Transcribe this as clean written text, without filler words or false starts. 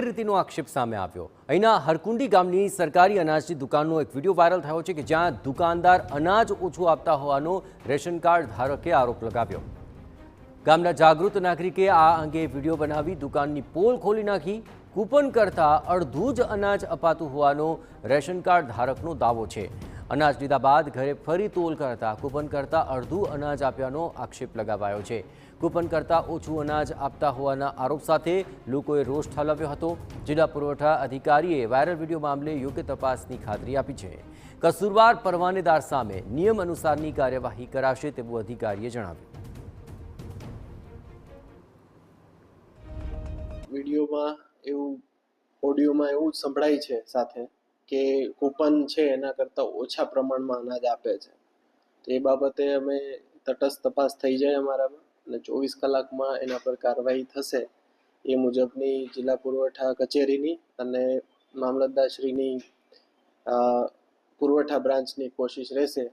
ગેરરીતિનો આક્ષેપ સામે આવ્યો। અહીંના હરકુંડી ગામની સરકારી અનાજની દુકાનનો એક વિડીયો વાયરલ થયો છે કે જ્યાં દુકાનદાર અનાજ ઓછું આપતા હોવાનો રેશન કાર્ડ ધારકે આરોપ લગાવ્યો। ગામના જાગૃત નાગરિકે આ અંગે વિડીયો બનાવી દુકાનની પોલ ખોલી નાખી। કૂપન કરતા અડધું જ અનાજ અપાતું હોવાનો રેશન કાર્ડ ધારકનો દાવો છે। અનાજ લીધા બાદ ઘરે ફરી તોલ કરતા કૂપન કરતા અડધું અનાજ આપ્યાનો આક્ષેપ લગાવાયો છે। કૂપન કરતા ઓછું અનાજ આપતા હોવાના આરોપ સાથે લોકોએ રોષ ઠાલવ્યો હતો। જિલ્લા પુરવઠા અધિકારીએ વાયરલ વિડીયો મામલે યોગ્ય તપાસની ખાતરી આપી છે। કસૂરવાર પરવાનેદાર સામે નિયમ અનુસારની કાર્યવાહી કરાશે તેવું અધિકારીએ જણાવ્યું। વિડીયોમાં એવું ઓડિયોમાં એવું સંભળાય છે સાથે કે કૂપન છે એના કરતાં ઓછા પ્રમાણમાં અનાજ આપે છે। તો એ બાબતે અમે તટસ્થ તપાસ થઈ જાય અમારામાં અને 24 કલાકમાં એના પર કાર્યવાહી થશે એ મુજબની જિલ્લા પુરવઠા કચેરીની અને મામલતદારશ્રીની પુરવઠા બ્રાન્ચની કોશિશ રહેશે।